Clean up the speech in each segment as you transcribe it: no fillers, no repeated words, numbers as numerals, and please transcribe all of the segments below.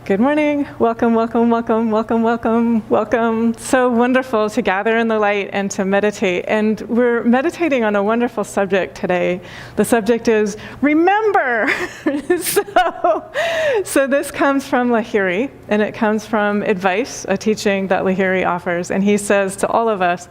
Good morning. Welcome, welcome, welcome, welcome, welcome, welcome. So wonderful to gather in the light and to meditate. And we're meditating on a wonderful subject today. The subject is remember. So this comes from Lahiri, and it comes from advice, a teaching that Lahiri offers. And he says to all of us,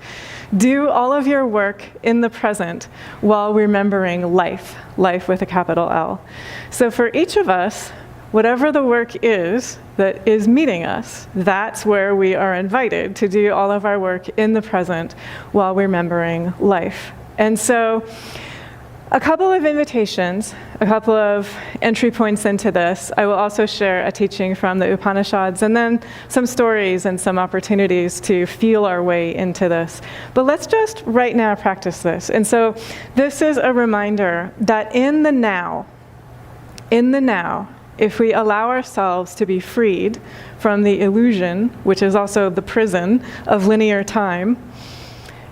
do all of your work in the present while remembering life, life with a capital L. So for each of us, whatever the work is that is meeting us, that's where we are invited to do all of our work in the present while remembering life. And so a couple of invitations, a couple of entry points into this. I will also share a teaching from the Upanishads and then some stories and some opportunities to feel our way into this. But let's just right now practice this. And so this is a reminder that in the now, if we allow ourselves to be freed from the illusion, which is also the prison of linear time,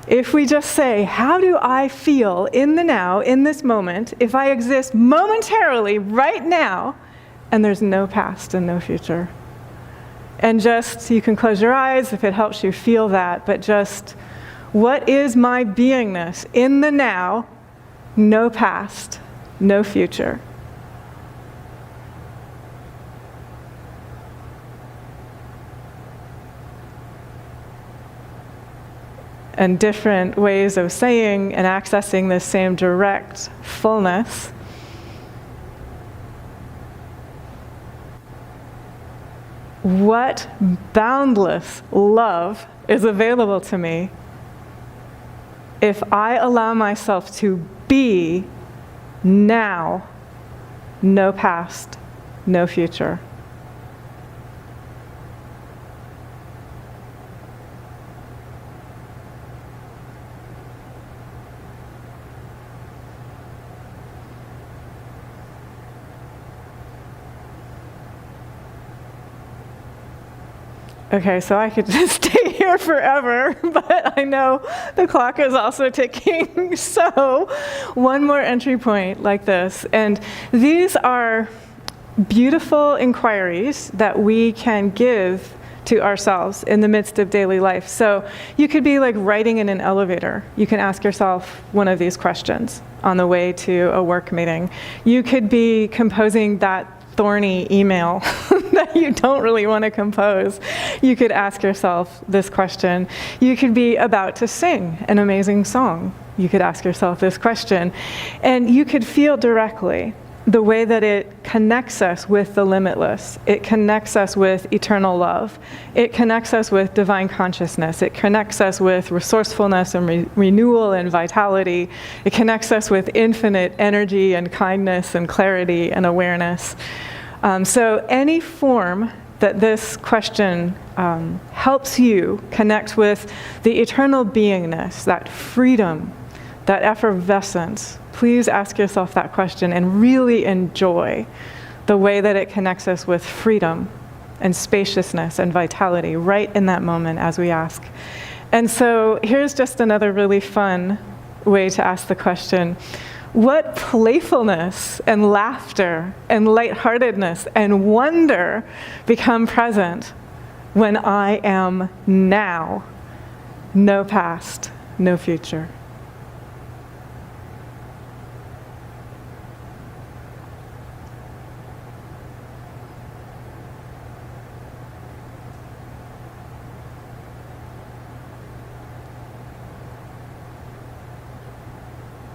if we just say, how do I feel in the now, in this moment, if I exist momentarily right now, and there's no past and no future? And just, you can close your eyes if it helps you feel that, but just, what is my beingness in the now, no past, no future? And different ways of saying and accessing this same direct fullness. What boundless love is available to me if I allow myself to be now, no past, no future? Okay, so I could just stay here forever, but I know the clock is also ticking. So one more entry point like this. And these are beautiful inquiries that we can give to ourselves in the midst of daily life. So you could be like riding in an elevator. You can ask yourself one of these questions on the way to a work meeting. You could be composing that thorny email that you don't really want to compose. You could ask yourself this question. You could be about to sing an amazing song. You could ask yourself this question. And you could feel directly the way that it connects us with the limitless. It connects us with eternal love. It connects us with divine consciousness. It connects us with resourcefulness and renewal and vitality. It connects us with infinite energy and kindness and clarity and awareness. So any form that this question helps you connect with the eternal beingness, that freedom, that effervescence, please ask yourself that question and really enjoy the way that it connects us with freedom and spaciousness and vitality right in that moment as we ask. And so here's just another really fun way to ask the question. What playfulness and laughter and lightheartedness and wonder become present when I am now, no past, no future?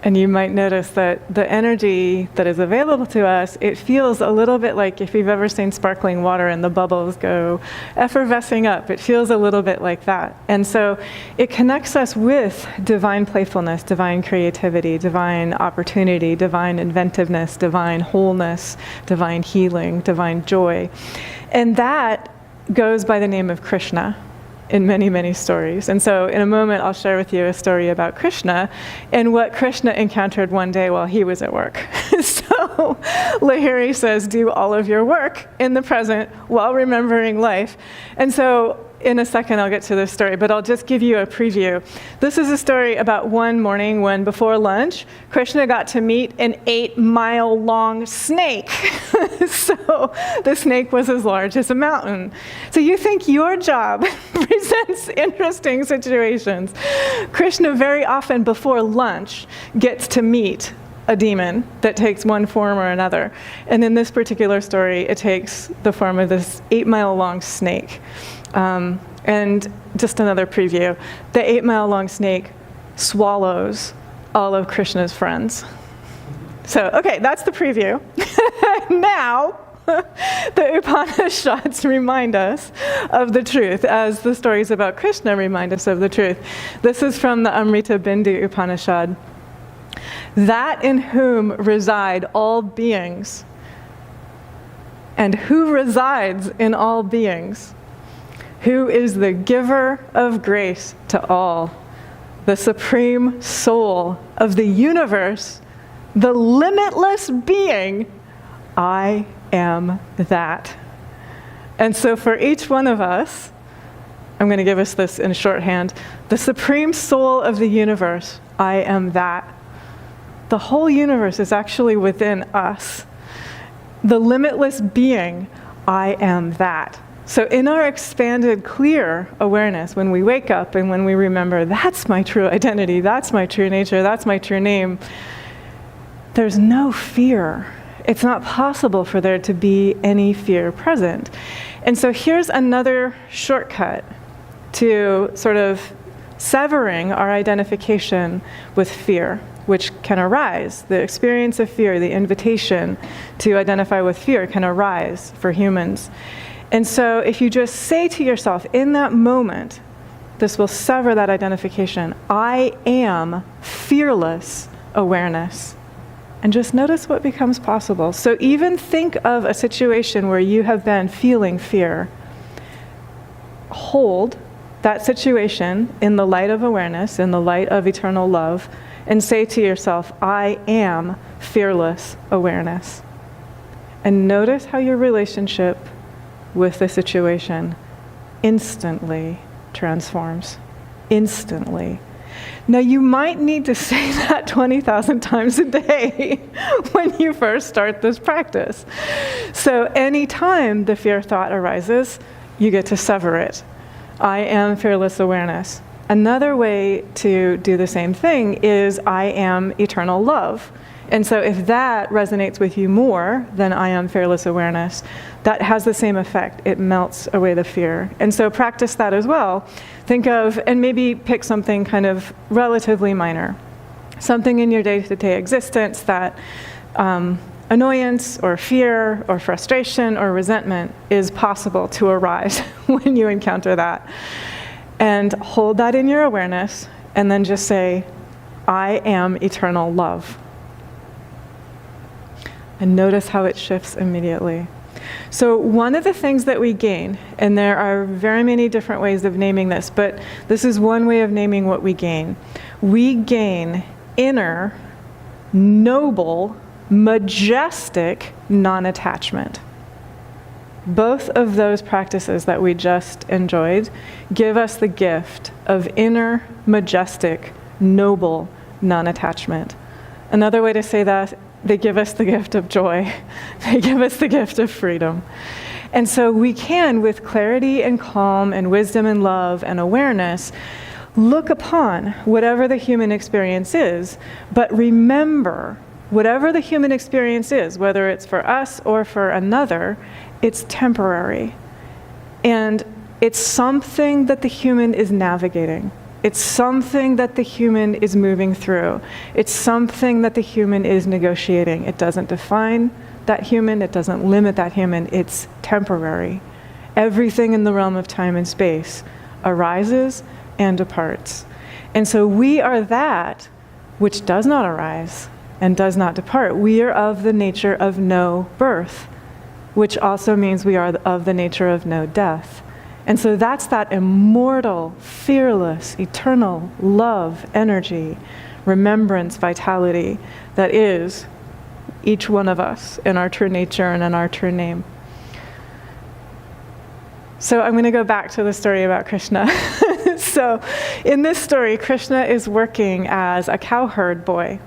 And you might notice that the energy that is available to us, it feels a little bit like if you've ever seen sparkling water and the bubbles go effervescing up. It feels a little bit like that. And so it connects us with divine playfulness, divine creativity, divine opportunity, divine inventiveness, divine wholeness, divine healing, divine joy. And that goes by the name of Krishna in many, many stories. And so in a moment, I'll share with you a story about Krishna and what Krishna encountered one day while he was at work. So Lahiri says, do all of your work in the present while remembering life. And so in a second I'll get to this story, but I'll just give you a preview. This is a story about one morning when, before lunch, Krishna got to meet an 8-mile-long snake. So the snake was as large as a mountain. So you think your job presents interesting situations. Krishna very often before lunch gets to meet a demon that takes one form or another. And in this particular story, it takes the form of this 8-mile-long snake. And just another preview, the 8-mile-long snake swallows all of Krishna's friends. So, okay, that's the preview. Now, the Upanishads remind us of the truth, as the stories about Krishna remind us of the truth. This is from the Amrita Bindu Upanishad. That in whom reside all beings, and who resides in all beings, who is the giver of grace to all, the supreme soul of the universe, the limitless being, I am that. And so for each one of us, I'm going to give us this in shorthand, the supreme soul of the universe, I am that. The whole universe is actually within us. The limitless being, I am that. So in our expanded, clear awareness, when we wake up and when we remember, that's my true identity, that's my true nature, that's my true name, there's no fear. It's not possible for there to be any fear present. And so here's another shortcut to sort of severing our identification with fear, which can arise. The experience of fear, the invitation to identify with fear can arise for humans. And so if you just say to yourself in that moment, this will sever that identification, I am fearless awareness. And just notice what becomes possible. So even think of a situation where you have been feeling fear. Hold that situation in the light of awareness, in the light of eternal love, and say to yourself, I am fearless awareness. And notice how your relationship with the situation instantly transforms. Instantly. Now, you might need to say that 20,000 times a day when you first start this practice. So anytime the fear thought arises, you get to sever it. I am fearless awareness. Another way to do the same thing is I am eternal love. And so if that resonates with you more than I am fearless awareness, that has the same effect. It melts away the fear. And so practice that as well. Think of, and maybe pick something kind of relatively minor. Something in your day-to-day existence that annoyance or fear or frustration or resentment is possible to arise when you encounter that. And hold that in your awareness, and then just say, I am eternal love. And notice how it shifts immediately. So one of the things that we gain, and there are very many different ways of naming this, but this is one way of naming what we gain. We gain inner, noble, majestic non-attachment. Both of those practices that we just enjoyed give us the gift of inner, majestic, noble non-attachment. Another way to say that, they give us the gift of joy. They give us the gift of freedom. And so we can, with clarity and calm and wisdom and love and awareness, look upon whatever the human experience is, but remember, whatever the human experience is, whether it's for us or for another, it's temporary. And it's something that the human is navigating. It's something that the human is moving through. It's something that the human is negotiating. It doesn't define that human. It doesn't limit that human. It's temporary. Everything in the realm of time and space arises and departs. And so we are that which does not arise and does not depart. We are of the nature of no birth, which also means we are of the nature of no death. And so that's that immortal, fearless, eternal love, energy, remembrance, vitality that is each one of us in our true nature and in our true name. So I'm going to go back to the story about Krishna. So in this story, Krishna is working as a cowherd boy.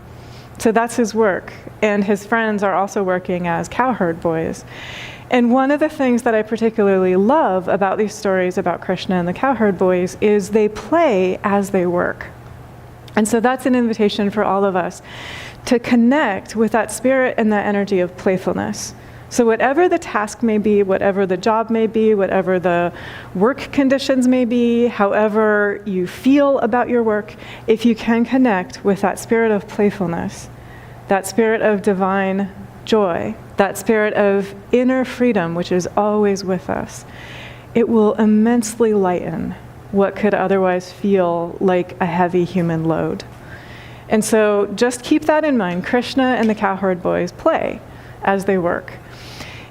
So that's his work. And his friends are also working as cowherd boys. And one of the things that I particularly love about these stories about Krishna and the cowherd boys is they play as they work. And so that's an invitation for all of us to connect with that spirit and that energy of playfulness. So whatever the task may be, whatever the job may be, whatever the work conditions may be, however you feel about your work, if you can connect with that spirit of playfulness, that spirit of divine joy, that spirit of inner freedom, which is always with us, it will immensely lighten what could otherwise feel like a heavy human load. And so just keep that in mind. Krishna and the cowherd boys play as they work.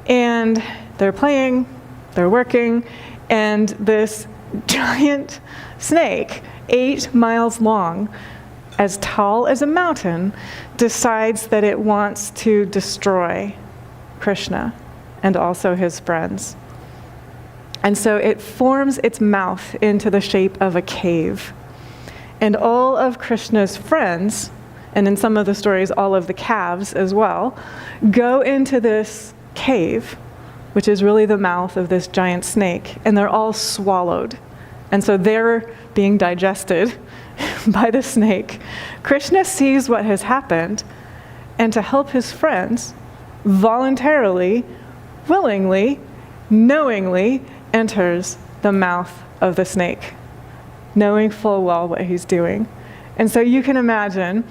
And they're playing, they're working, and this giant snake, 8 miles long, as tall as a mountain, decides that it wants to destroy Krishna and also his friends. And so it forms its mouth into the shape of a cave. And all of Krishna's friends, and in some of the stories, all of the calves as well, go into this cave, which is really the mouth of this giant snake, and they're all swallowed. And so they're being digested by the snake. Krishna sees what has happened, and to help his friends, voluntarily, willingly, knowingly enters the mouth of the snake, knowing full well what he's doing. And so you can imagine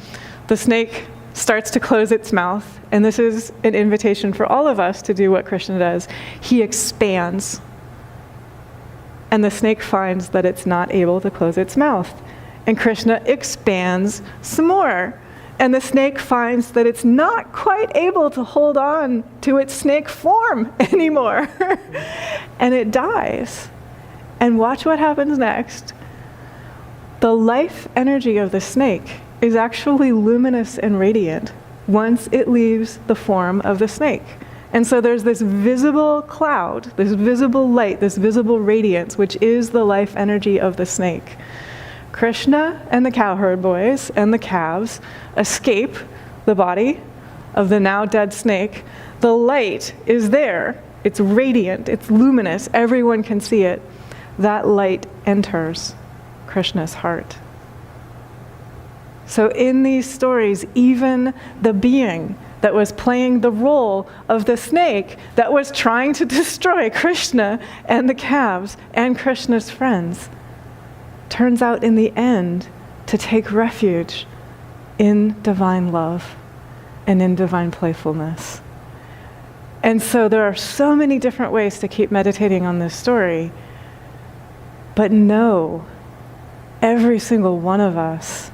the snake starts to close its mouth, and this is an invitation for all of us to do what Krishna does. He expands, and the snake finds that it's not able to close its mouth. And Krishna expands some more, and the snake finds that it's not quite able to hold on to its snake form anymore. And it dies. And watch what happens next. The life energy of the snake is actually luminous and radiant once it leaves the form of the snake. And so there's this visible cloud, this visible light, this visible radiance, which is the life energy of the snake. Krishna and the cowherd boys and the calves escape the body of the now dead snake. The light is there. It's radiant, it's luminous, everyone can see it. That light enters Krishna's heart. So in these stories, even the being that was playing the role of the snake that was trying to destroy Krishna and the calves and Krishna's friends turns out in the end to take refuge in divine love and in divine playfulness. And so there are so many different ways to keep meditating on this story, but know every single one of us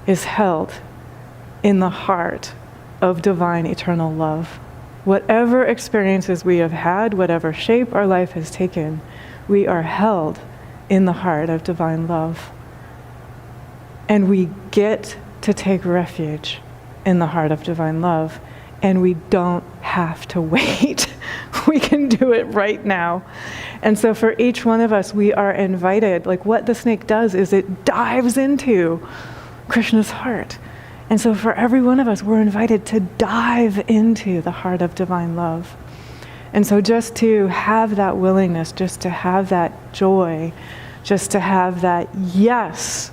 is held in the heart of divine eternal love. Whatever experiences we have had, whatever shape our life has taken, we are held in the heart of divine love. And we get to take refuge in the heart of divine love, and we don't have to wait. We can do it right now. And so for each one of us, we are invited, like what the snake does is it dives into Krishna's heart. And so for every one of us, we're invited to dive into the heart of divine love. And so just to have that willingness, just to have that joy, just to have that yes,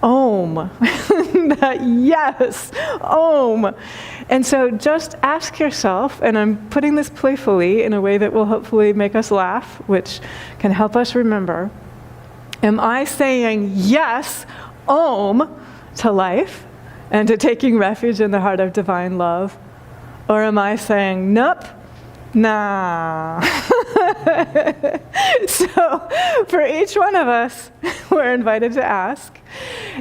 Om, that yes, Om. And so just ask yourself, and I'm putting this playfully in a way that will hopefully make us laugh, which can help us remember, am I saying yes, Om, to life and to taking refuge in the heart of divine love? Or am I saying, nope, nah. So for each one of us, we're invited to ask.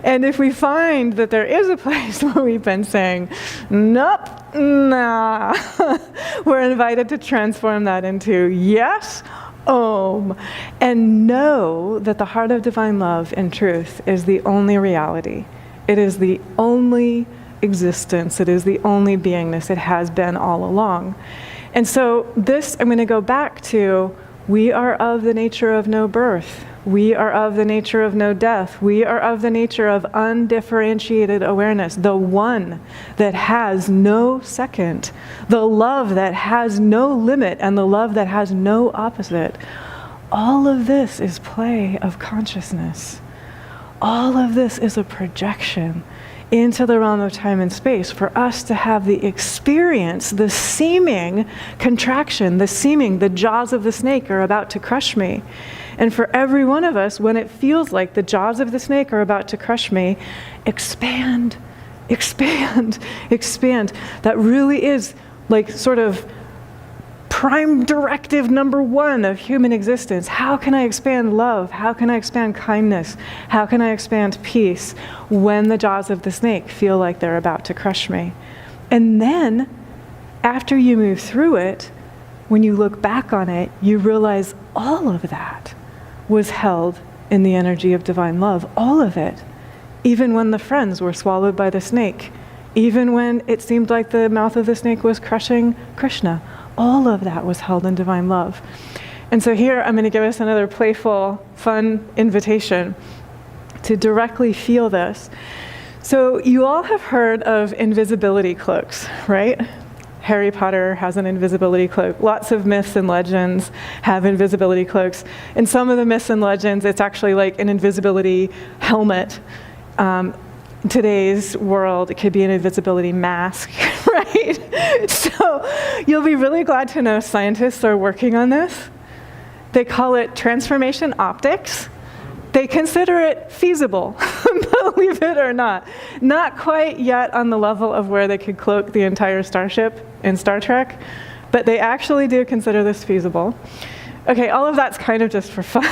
And if we find that there is a place where we've been saying, nope, nah, we're invited to transform that into yes, Om, and know that the heart of divine love in truth is the only reality. It is the only existence. It is the only beingness. It has been all along. And so this, I'm going to go back to We are of the nature of no birth. We are of the nature of no death. We are of the nature of undifferentiated awareness, the one that has no second, the love that has no limit, and the love that has no opposite. All of this is play of consciousness. All of this is a projection into the realm of time and space for us to have the experience, the seeming contraction, the jaws of the snake are about to crush me. And for every one of us, when it feels like the jaws of the snake are about to crush me, expand, expand, expand. That really is like sort of prime directive number one of human existence. How can I expand love? How can I expand kindness? How can I expand peace when the jaws of the snake feel like they're about to crush me? And then, after you move through it, when you look back on it, you realize all of that was held in the energy of divine love. All of it. Even when the friends were swallowed by the snake. Even when it seemed like the mouth of the snake was crushing Krishna. All of that was held in divine love. And so here I'm going to give us another playful, fun invitation to directly feel this. So you all have heard of invisibility cloaks, right? Harry Potter has an invisibility cloak. Lots of myths and legends have invisibility cloaks. In some of the myths and legends, it's actually like an invisibility helmet. In today's world, it could be an invisibility mask, right? So you'll be really glad to know scientists are working on this. They call it transformation optics. They consider it feasible, believe it or not. Not quite yet on the level of where they could cloak the entire starship in Star Trek, but they actually do consider this feasible. Okay, all of that's kind of just for fun,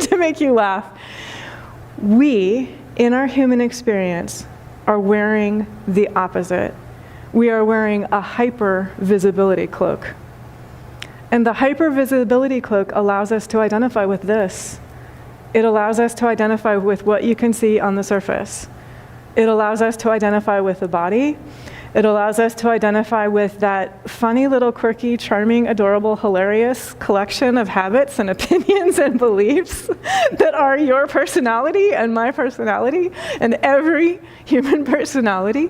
to make you laugh. We, in our human experience, are wearing the opposite. We are wearing a hyper-visibility cloak. And the hyper-visibility cloak allows us to identify with this. It allows us to identify with what you can see on the surface. It allows us to identify with the body. It allows us to identify with that funny little quirky, charming, adorable, hilarious collection of habits and opinions and beliefs that are your personality and my personality and every human personality.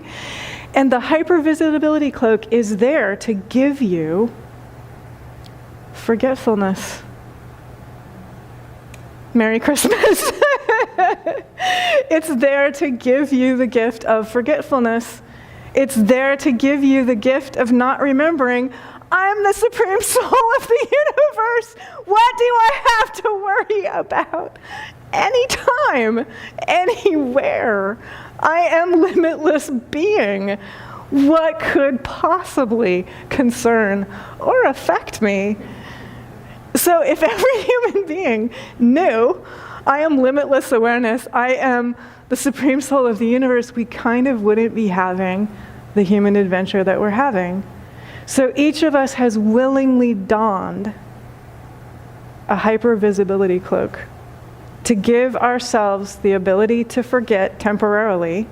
And the hypervisibility cloak is there to give you forgetfulness. Merry Christmas. It's there to give you the gift of forgetfulness. It's there to give you the gift of not remembering, I'm the supreme soul of the universe. What do I have to worry about? Anytime, anywhere. I am limitless being. What could possibly concern or affect me? So if every human being knew, I am limitless awareness, I am the supreme soul of the universe, we kind of wouldn't be having the human adventure that we're having. So each of us has willingly donned a hypervisibility cloak to give ourselves the ability to forget temporarily,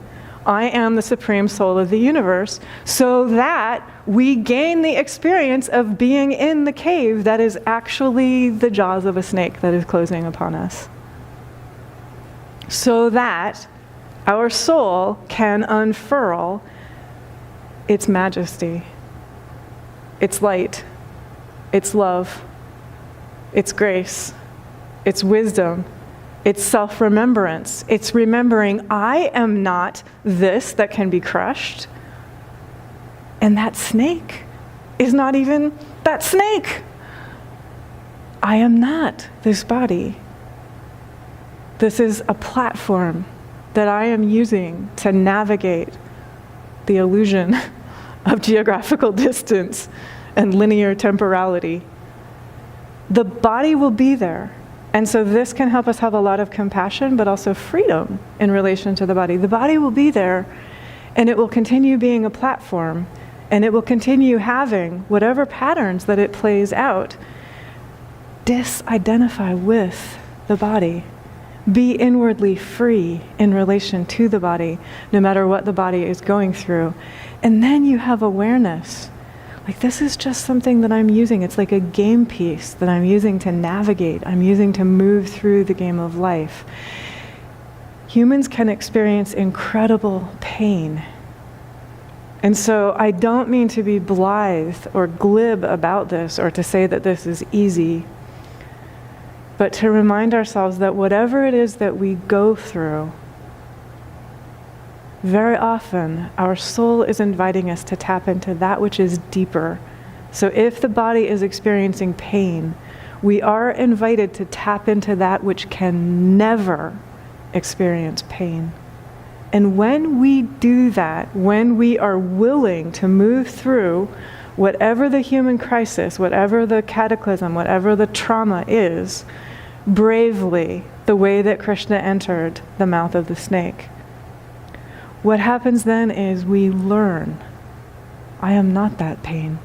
I am the supreme soul of the universe, so that we gain the experience of being in the cave that is actually the jaws of a snake that is closing upon us. So that our soul can unfurl its majesty, its light, its love, its grace, its wisdom, its self-remembrance. It's remembering I am not this that can be crushed, and that snake is not even that snake. I am not this body. This is a platform that I am using to navigate the illusion of geographical distance and linear temporality. The body will be there. And so this can help us have a lot of compassion, but also freedom in relation to the body. The body will be there, and it will continue being a platform, and it will continue having whatever patterns that it plays out. Disidentify with the body. Be inwardly free in relation to the body, no matter what the body is going through. And then you have awareness. Like, this is just something that I'm using. It's like a game piece that I'm using to navigate. I'm using to move through the game of life. Humans can experience incredible pain. And so I don't mean to be blithe or glib about this or to say that this is easy, but to remind ourselves that whatever it is that we go through, very often our soul is inviting us to tap into that which is deeper. So if the body is experiencing pain, we are invited to tap into that which can never experience pain. And when we do that, when we are willing to move through whatever the human crisis, whatever the cataclysm, whatever the trauma is, bravely, the way that Krishna entered the mouth of the snake, what happens then is we learn, I am not that pain.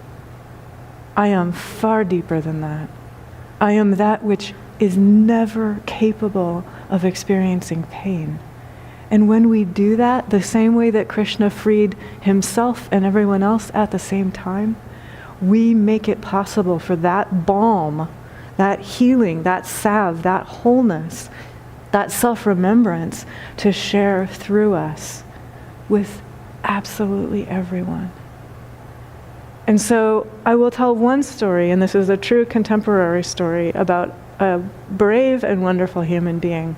I am far deeper than that. I am that which is never capable of experiencing pain. And when we do that, the same way that Krishna freed himself and everyone else at the same time, we make it possible for that balm, that healing, that salve, that wholeness, that self-remembrance to share through us with absolutely everyone. And so I will tell one story, and this is a true contemporary story about a brave and wonderful human being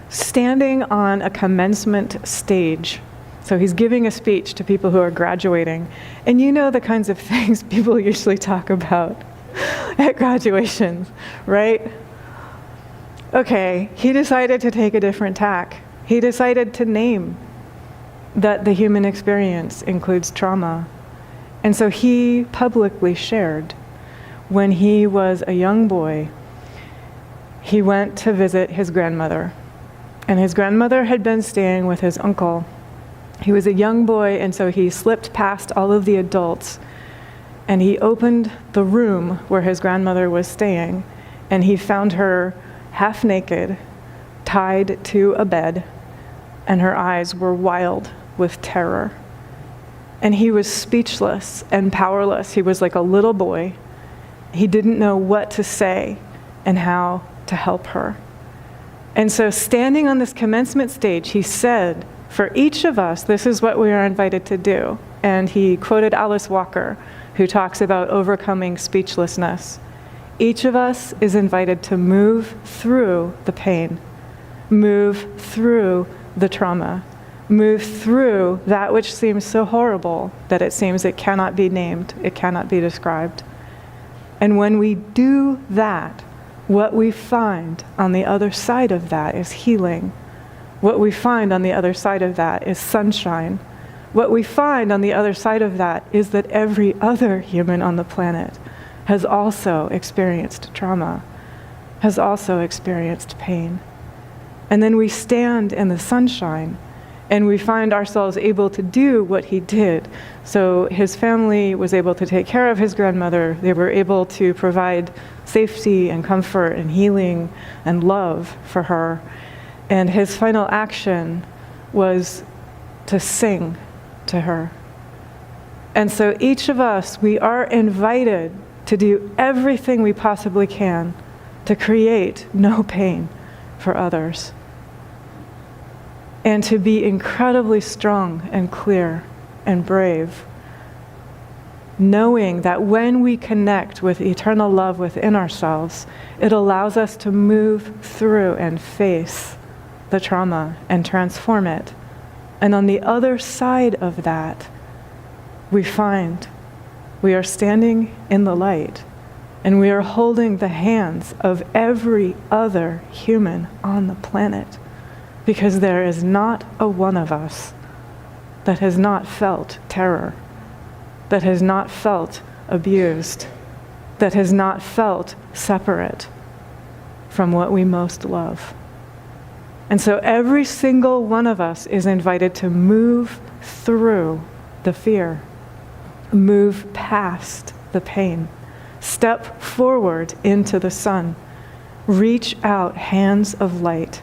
standing on a commencement stage. So he's giving a speech to people who are graduating. And you know the kinds of things people usually talk about at graduations, right? Okay, he decided to take a different tack. He decided to name that the human experience includes trauma. And so he publicly shared when he was a young boy, he went to visit his grandmother. And his grandmother had been staying with his uncle. He was a young boy, and so he slipped past all of the adults, and he opened the room where his grandmother was staying, and he found her half naked, tied to a bed, and her eyes were wild with terror. And he was speechless and powerless. He was like a little boy. He didn't know what to say and how to help her. And so standing on this commencement stage, he said, for each of us, this is what we are invited to do. And he quoted Alice Walker, who talks about overcoming speechlessness. Each of us is invited to move through the pain, move through the trauma, move through that which seems so horrible that it seems it cannot be named, it cannot be described. And when we do that, what we find on the other side of that is healing. What we find on the other side of that is sunshine. What we find on the other side of that is that every other human on the planet has also experienced trauma, has also experienced pain. And then we stand in the sunshine and we find ourselves able to do what he did. So his family was able to take care of his grandmother. They were able to provide safety and comfort and healing and love for her. And his final action was to sing to her. And so each of us, we are invited to do everything we possibly can to create no pain for others. And to be incredibly strong and clear and brave, knowing that when we connect with eternal love within ourselves, it allows us to move through and face the trauma and transform it. And on the other side of that, we find we are standing in the light and we are holding the hands of every other human on the planet, because there is not a one of us that has not felt terror, that has not felt abused, that has not felt separate from what we most love. And so every single one of us is invited to move through the fear, move past the pain, step forward into the sun, reach out hands of light.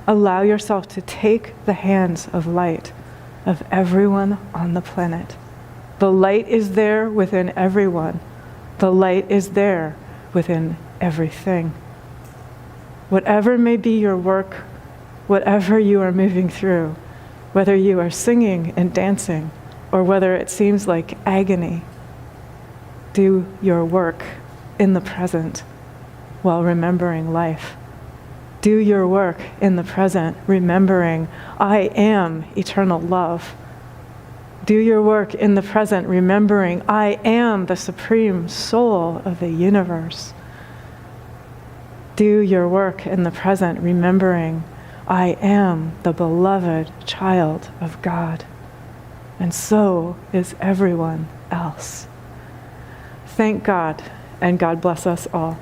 Allow yourself to take the hands of light of everyone on the planet The light is there within everyone. The light is there within everything. Whatever may be your work, whatever you are moving through, whether you are singing and dancing, or whether it seems like agony, do your work in the present while remembering life. Do your work in the present, remembering I am eternal love. Do your work in the present, remembering I am the supreme soul of the universe. Do your work in the present, remembering I am the beloved child of God. And so is everyone else. Thank God, and God bless us all.